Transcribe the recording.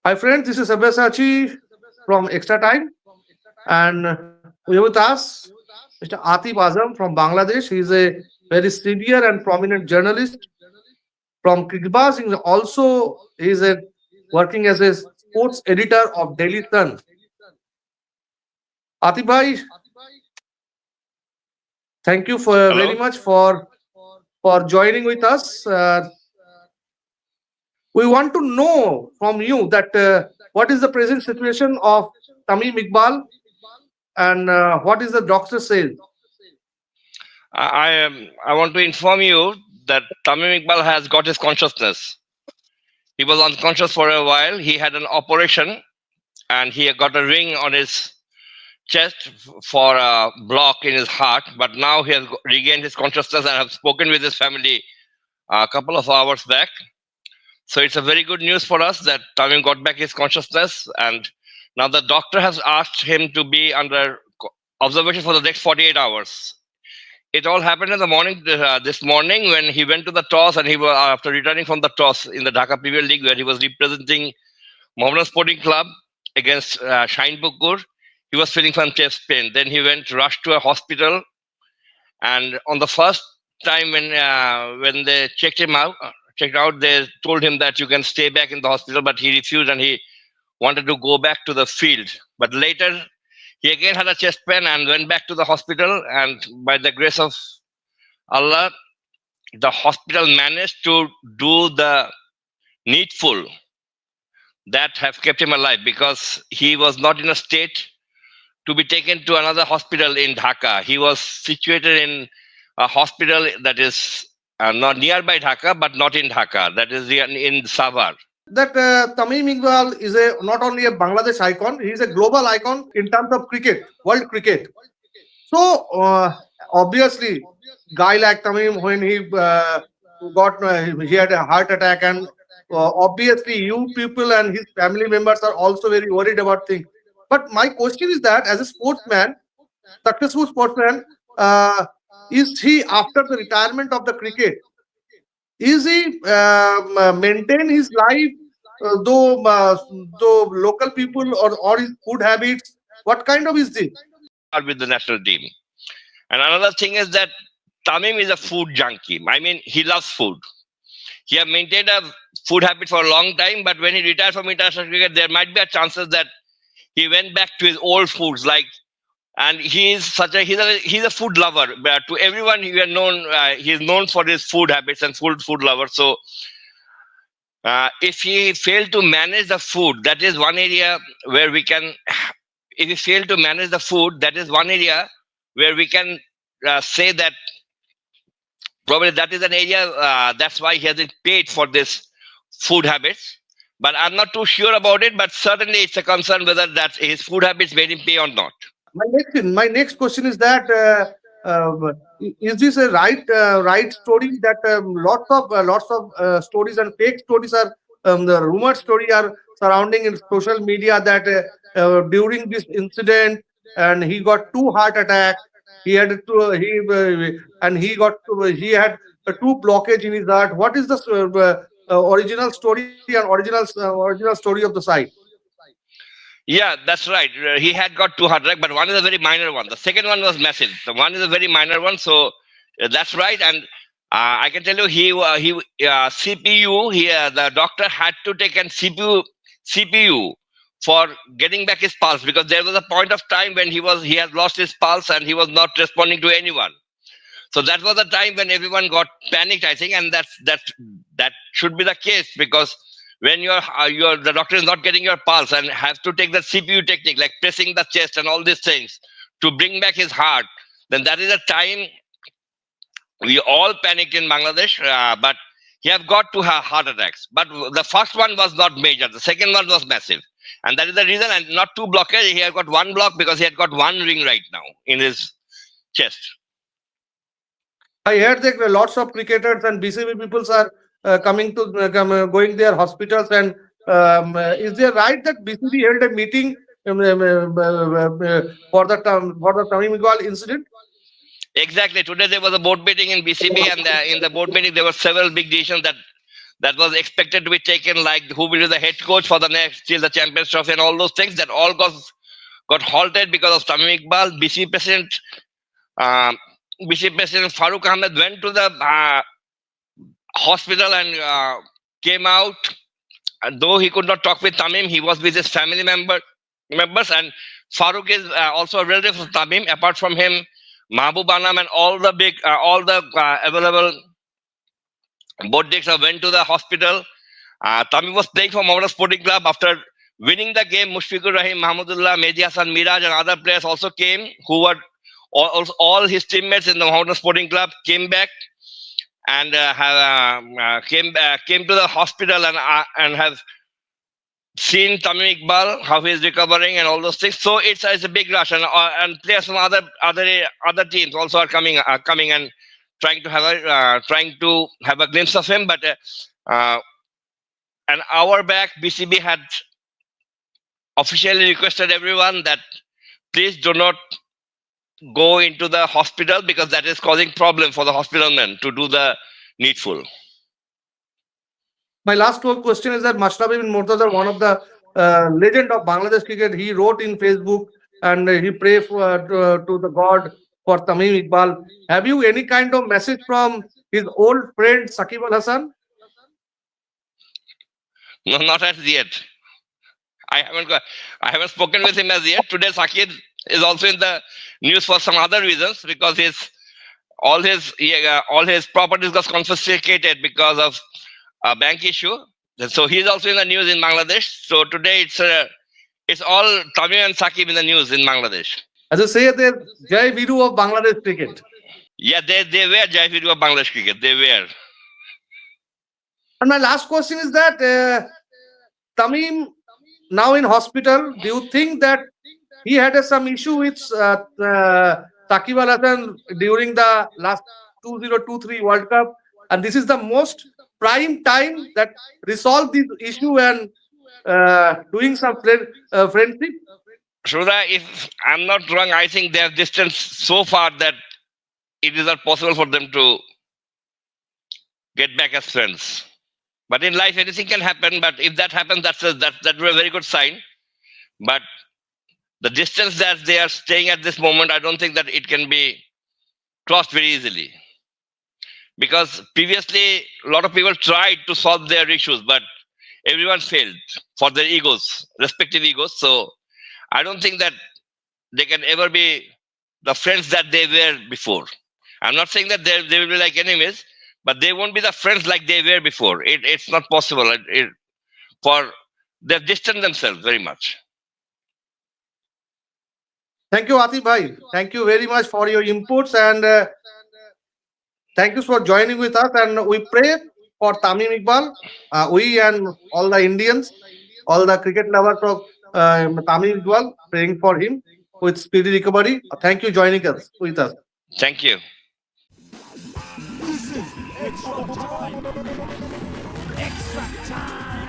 Hi friends, this is Sabyasachi from XtraTime, and we have with us Mr. Atif Azam from Bangladesh. He is a very senior and prominent journalist from Kiribati. He is a working as a sports editor of Daily Sun. Atif bhai, thank you for Hello. very much for joining with us. We want to know from you that what is the present situation of Tamim Iqbal and what is the doctor says. I want to inform you that Tamim Iqbal has got his consciousness. He was unconscious for a while. He had an operation and he got a ring on his chest for a block in his heart. But now he has regained his consciousness and have spoken with his family a couple of hours back. So it's a very good news for us that Tamim got back his consciousness, and now the doctor has asked him to be under observation for the next 48 hours. It all happened in the morning, this morning, when he went to the toss, and he was after returning from the toss in the Dhaka Premier League, where he was representing Mohammedan Sporting Club against Shahinpur. He was feeling some chest pain. Then he went rushed to a hospital, and on the first time when they checked out, they told him that you can stay back in the hospital, but he refused and he wanted to go back to the field. But later he again had a chest pain and went back to the hospital, and by the grace of Allah, the hospital managed to do the needful that have kept him alive, because he was not in a state to be taken to another hospital in Dhaka. He was situated in a hospital that is not nearby Dhaka, but not in Dhaka. That is in Savar. That Tamim Iqbal is a not only a Bangladesh icon, he is a global icon in terms of cricket, world cricket. So obviously, guy like Tamim, when he had a heart attack, and obviously you people and his family members are also very worried about things. But my question is that as a sportsman, successful sportsman, uh, is he after the retirement of the cricket? Is he maintain his life though local people or his food habits? What kind of is this? With the national team. And another thing is that Tamim is a food junkie. I mean, he loves food. He have maintained a food habit for a long time, but when he retired from international cricket, there might be a chances that he went back to his old foods. And he is he's a food lover. But to everyone, he is known for his food habits and food lover. So if he failed to manage the food, that is one area where we can. If he failed to manage the food, that is one area where we can say that probably that is an area, that's why he hasn't paid for this food habits. But I'm not too sure about it. But certainly, it's a concern whether that his food habits made him pay or not. My next question is that is this a right story that lots of stories and fake stories are the rumored story are surrounding in social media that during this incident and he got two heart attack. He had two he and he got he had two blockage in his heart. What is the original story and original story of the site? Yeah, that's right. He had got two heart attack, but one is a very minor one. The second one was massive. The one is a very minor one. So that's right. And I can tell you, CPU. The doctor had to take an CPU for getting back his pulse, because there was a point of time when he had lost his pulse and he was not responding to anyone. So that was the time when everyone got panicked, I think, and that should be the case, because when the doctor is not getting your pulse and have to take the CPU technique like pressing the chest and all these things to bring back his heart, then that is a time we all panicked in Bangladesh. But he have got two heart attacks. But the first one was not major. The second one was massive, and that is the reason. And not two blockage. He had got one block because he had got one ring right now in his chest. I heard that lots of cricketers and BCB peoples are going their hospitals. And is there right that BCB held a meeting for the Tamim Iqbal incident? Exactly. Today there was a board meeting in BCB, and in the board meeting there were several big decisions that that was expected to be taken, like who will be the head coach for the next till the Champions Trophy and all those things, that all got halted because of Tamim Iqbal. Um, BC President Farooq Ahmed went to the hospital and came out. And though he could not talk with Tamim, he was with his family members. And Farooq is also a relative of Tamim. Apart from him, Mahbub Anam and all the available board decks went to the hospital. Tamim was playing for Mohammedan Sporting Club. After winning the game, Mushfiqur Rahim, Mahmudullah, Mehdi Hassan, Miraj, and other players also came, who were all his teammates in the Mohammedan Sporting Club came back and came to the hospital and have seen Tamim Iqbal, how he is recovering and all those things. So it's a big rush, and players from other teams also are coming and trying to have a glimpse of him. But an hour back, BCB had officially requested everyone that please do not go into the hospital, because that is causing problem for the hospital men to do the needful. My last question is that Mashrabhi bin Murtaza, one of the legend of Bangladesh cricket, he wrote in Facebook and he prayed to the God for Tamim Iqbal. Have you any kind of message from his old friend Saqib Al Hasan? No, not as yet. I haven't spoken with him as yet. Today, Saqib is also in the news for some other reasons, because all his properties got confiscated because of a bank issue. So he's also in the news in Bangladesh. So today it's all Tamim and Saqib in the news in Bangladesh. As I say, the Jai Viru of Bangladesh cricket. Yeah, they were Jai Viru of Bangladesh cricket. They were. And my last question is that Tamim now in hospital. Do you think that he had some issue with Saqib Al Hasan during the last 2023 World Cup, and this is the most prime time that resolve this issue and doing some friendship? Shruda, if I'm not wrong, I think they have distanced so far that it is not possible for them to get back as friends. But in life, anything can happen. But if that happens, that's a very good sign. But the distance that they are staying at this moment, I don't think that it can be crossed very easily. Because previously, a lot of people tried to solve their issues, but everyone failed for their respective egos. So I don't think that they can ever be the friends that they were before. I'm not saying that they will be like enemies, but they won't be the friends like they were before. It's not possible. They've distanced themselves very much. Thank you, Atif Bhai. Thank you very much for your inputs, and thank you for joining with us. And we pray for Tamim Iqbal. We and all the Indians, all the cricket lovers of Tamim Iqbal, praying for him with speedy recovery. Thank you joining us with us. Thank you. Extra time.